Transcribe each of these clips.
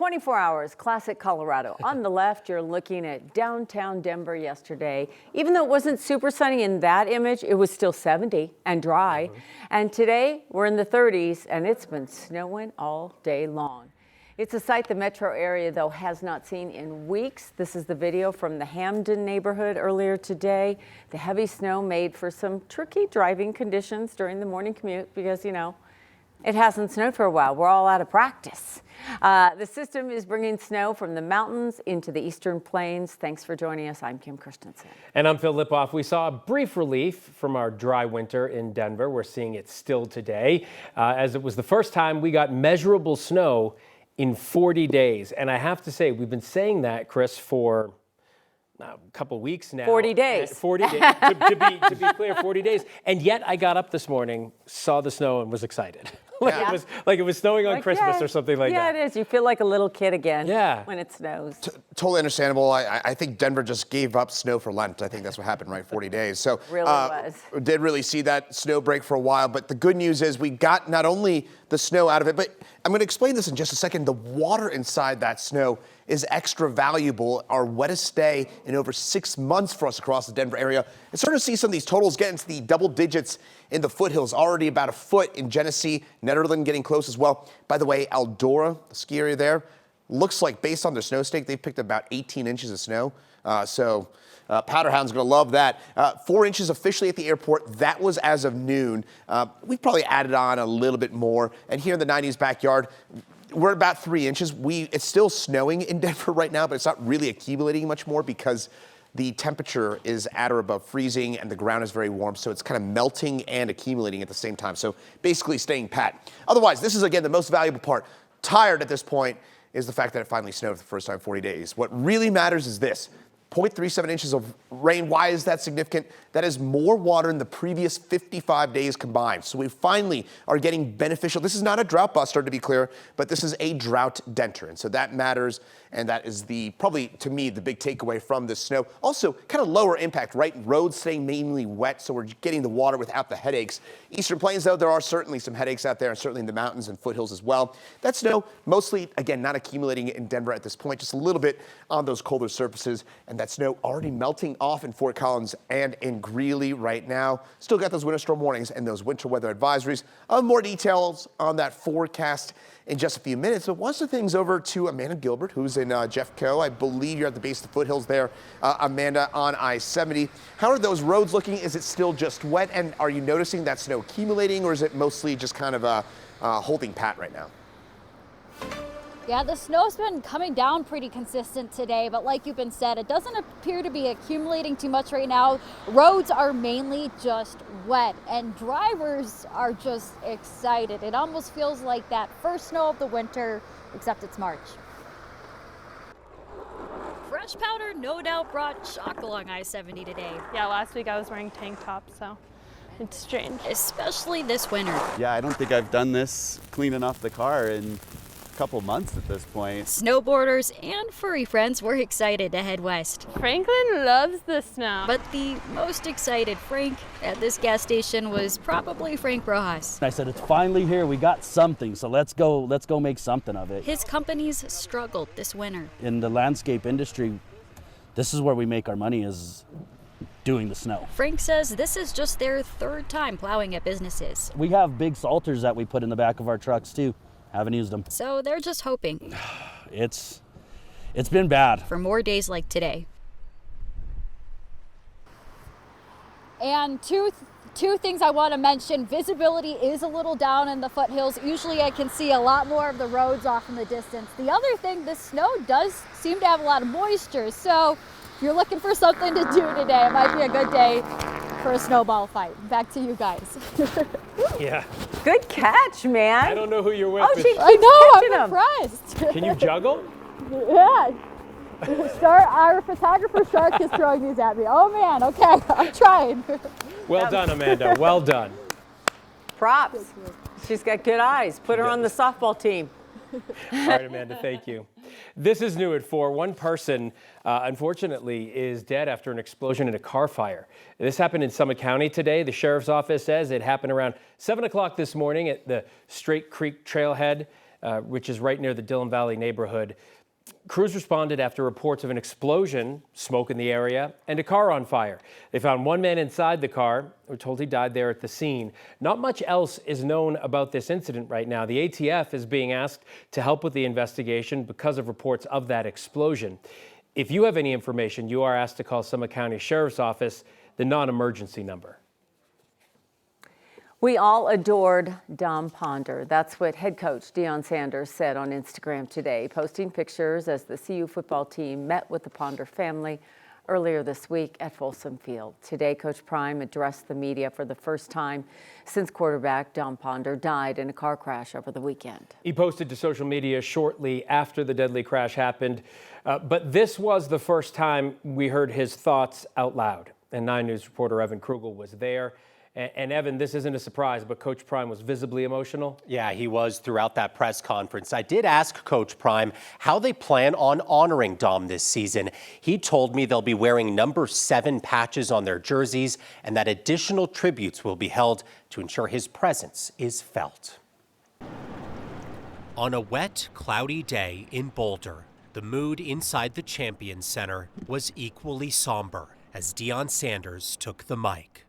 24 hours, classic Colorado. On the left, you're looking at downtown Denver yesterday. Even though it wasn't super sunny in that image, it was still 70 and dry. And today, we're in the 30s, and it's been snowing all day long. It's a sight the metro area, though, has not seen in weeks. This is the video from the Hamden neighborhood earlier today. The heavy snow made for some tricky driving conditions during the morning commute because, you know, it hasn't snowed for a while. We're all out of practice. The system is bringing snow from the mountains into the eastern plains. Thanks for joining us. I'm Kim Christensen. And I'm Phil Lipoff. We saw a brief relief from our dry winter in Denver. We're seeing it still today, as it was the first time we got measurable snow in 40 days. And I have to say, we've been saying that, Chris, for a couple of weeks now. 40 days. 40 days, to be clear, 40 days. And yet I got up this morning, saw the snow, and was excited. It was snowing on Christmas or something like that. Yeah, it is. You feel like a little kid again when it snows. Totally understandable. I think Denver just gave up snow for Lent. I think that's what happened, right? 40 days. So really was. Did really see that snow break for a while. But the good news is we got not only the snow out of it, but I'm going to explain this in just a second. The water inside that snow is extra valuable. Our wettest day in over 6 months for us across the Denver area. And starting to see some of these totals get into the double digits in the foothills, already about a foot in Genesee, Netherland getting close as well. By the way, Eldora, the ski area there, looks like based on their snow stake, they've picked about 18 inches of snow. Powderhound's going to love that. 4 inches officially at the airport. That was as of noon. We probably added on a little bit more. And here in the 90s backyard, we're about 3 inches. It's still snowing in Denver right now, but it's not really accumulating much more because the temperature is at or above freezing and the ground is very warm. So it's kind of melting and accumulating at the same time. So basically staying pat. Otherwise, this is, again, the most valuable part. Tired at this point is the fact that it finally snowed for the first time in 40 days. What really matters is this. 0.37 inches of rain. Why is that significant? That is more water than the previous 55 days combined. So we finally are getting beneficial. This is not a drought buster, to be clear, but this is a drought denter. And so that matters. And that is probably, to me, the big takeaway from this snow. Also, kind of lower impact, right? Roads staying mainly wet, so we're getting the water without the headaches. Eastern Plains, though, there are certainly some headaches out there, and certainly in the mountains and foothills as well. That snow, mostly, again, not accumulating in Denver at this point, just a little bit on those colder surfaces. And that snow already melting off in Fort Collins and in Greeley right now. Still got those winter storm warnings and those winter weather advisories. More details on that forecast in just a few minutes. But once the things over to Amanda Gilbert, who's in Jeffco. I believe you're at the base of the foothills there, Amanda, on I-70. How are those roads looking? Is it still just wet? And are you noticing that snow accumulating, or is it mostly just kind of holding pat right now? Yeah, the snow's been coming down pretty consistent today, but like you've been said, it doesn't appear to be accumulating too much right now. Roads are mainly just wet, and drivers are just excited. It almost feels like that first snow of the winter, except it's March. Fresh powder no doubt brought shock along I-70 today. Yeah, last week I was wearing tank tops, so it's strange. Especially this winter. Yeah, I don't think I've done this cleaning off the car in couple months at this point. Snowboarders and furry friends were excited to head west. Franklin loves the snow. But the most excited Frank at this gas station was probably Frank Rojas. I said, it's finally here. We got something, so let's go make something of it. His companies struggled this winter. In the landscape industry, this is where we make our money, is doing the snow. Frank says this is just their third time plowing at businesses. We have big salters that we put in the back of our trucks too. Haven't used them. So they're just hoping. It's been bad. For more days like today. And two things I want to mention. Visibility is a little down in the foothills. Usually I can see a lot more of the roads off in the distance. The other thing, the snow does seem to have a lot of moisture. So if you're looking for something to do today, it might be a good day for a snowball fight. Back to you guys. Yeah. Good catch, man. I don't know who you're with. Oh, I know, I'm impressed. Can you juggle? Yeah. Our photographer Shark is throwing these at me. Oh man, okay, I'm trying. Well done, Amanda, well done. Props. She's got good eyes. Put her on the softball team. All right, Amanda, thank you. This is new at 4. One person, unfortunately, is dead after an explosion in a car fire. This happened in Summit County today. The sheriff's office says it happened around 7 o'clock this morning at the Straight Creek trailhead. which is right near the Dillon Valley neighborhood. Crews responded after reports of an explosion, smoke in the area, and a car on fire. They found one man inside the car. We're told he died there at the scene. Not much else is known about this incident right now. The ATF is being asked to help with the investigation because of reports of that explosion. If you have any information, you are asked to call Summit County Sheriff's Office, the non-emergency number. We all adored Dom Ponder. That's what head coach Deion Sanders said on Instagram today, posting pictures as the CU football team met with the Ponder family earlier this week at Folsom Field. Today, Coach Prime addressed the media for the first time since quarterback Dom Ponder died in a car crash over the weekend. He posted to social media shortly after the deadly crash happened, but this was the first time we heard his thoughts out loud. And 9 News reporter Evan Krugel was there. And Evan, this isn't a surprise, but Coach Prime was visibly emotional. Yeah, he was throughout that press conference. I did ask Coach Prime how they plan on honoring Dom this season. He told me they'll be wearing number 7 patches on their jerseys and that additional tributes will be held to ensure his presence is felt. On a wet, cloudy day in Boulder, the mood inside the Champions Center was equally somber as Deion Sanders took the mic.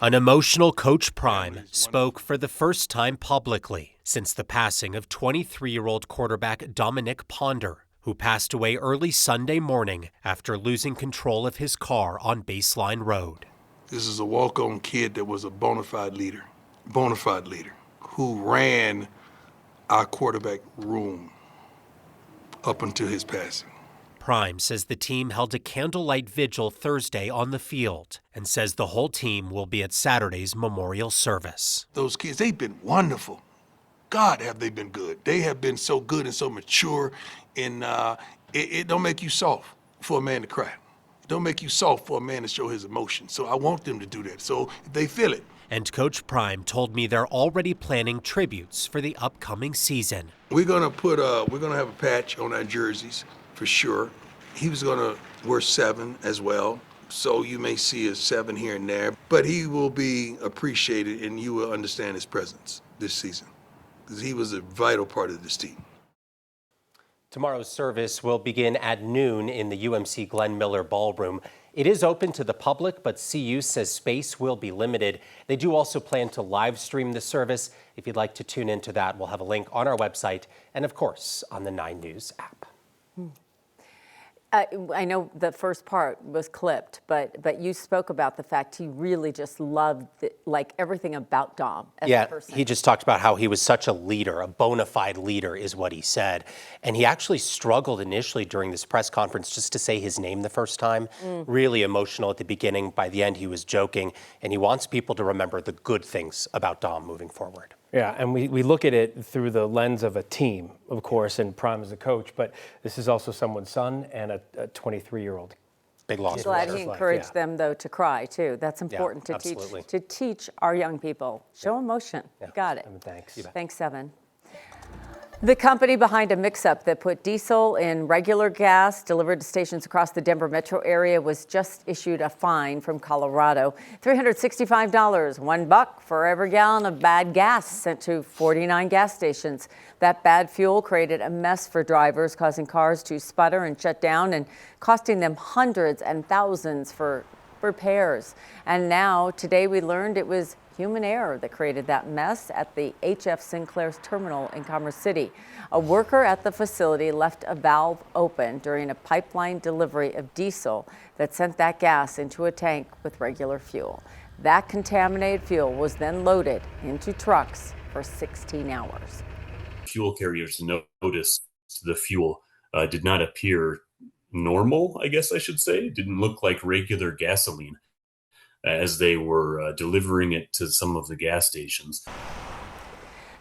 An emotional Coach Prime spoke for the first time publicly since the passing of 23-year-old quarterback Dominic Ponder, who passed away early Sunday morning after losing control of his car on Baseline Road. This is a walk-on kid that was a bona fide leader, who ran our quarterback room up until his passing. Prime says the team held a candlelight vigil Thursday on the field and says the whole team will be at Saturday's memorial service. Those kids, they've been wonderful. God, have they been good. They have been so good and so mature, and it don't make you soft for a man to cry. It don't make you soft for a man to show his emotion. So I want them to do that, so they feel it. And Coach Prime told me they're already planning tributes for the upcoming season. We're gonna have a patch on our jerseys. For sure. He was going to wear 7 as well, so you may see a 7 here and there, but he will be appreciated and you will understand his presence this season because he was a vital part of this team. Tomorrow's service will begin at noon in the UMC Glenn Miller Ballroom. It is open to the public, but CU says space will be limited. They do also plan to live stream the service. If you'd like to tune into that, we'll have a link on our website and, of course, on the 9 News app. I know the first part was clipped, but you spoke about the fact he really just loved everything about Dom as a person. He just talked about how he was such a leader, a bona fide leader is what he said. And he actually struggled initially during this press conference just to say his name the first time. Really emotional at the beginning. By the end, he was joking, and he wants people to remember the good things about Dom moving forward. Yeah, and we look at it through the lens of a team, of course, and Prime is a coach, but this is also someone's son and a 23-year-old. Big loss. I'm glad he encouraged them, though, to cry, too. That's important to teach our young people. Show emotion. Got it. Thanks. Thanks, Evan. The company behind a mix-up that put diesel in regular gas delivered to stations across the Denver metro area was just issued a fine from Colorado. $365, $1 for every gallon of bad gas sent to 49 gas stations. That bad fuel created a mess for drivers, causing cars to sputter and shut down and costing them hundreds and thousands for repairs. And now, today we learned it was human error that created that mess at the HF Sinclair's terminal in Commerce City. A worker at the facility left a valve open during a pipeline delivery of diesel that sent that gas into a tank with regular fuel. That contaminated fuel was then loaded into trucks for 16 hours. Fuel carriers noticed the fuel did not appear normal, I guess I should say. It didn't look like regular gasoline as they were delivering it to some of the gas stations.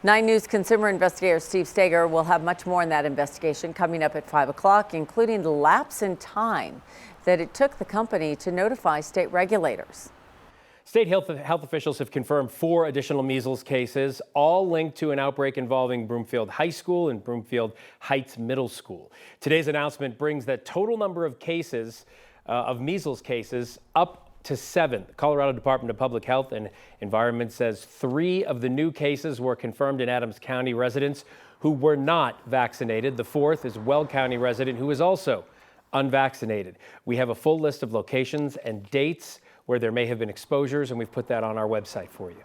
9 News consumer investigator Steve Steger will have much more in that investigation coming up at 5 o'clock, including the lapse in time that it took the company to notify state regulators. State health officials have confirmed 4 additional measles cases, all linked to an outbreak involving Broomfield High School and Broomfield Heights Middle School. Today's announcement brings the total number of cases, of measles cases, up to 7. The Colorado Department of Public Health and Environment says 3 of the new cases were confirmed in Adams County residents who were not vaccinated. The 4th is Weld County resident who is also unvaccinated. We have a full list of locations and dates where there may have been exposures, and we've put that on our website for you.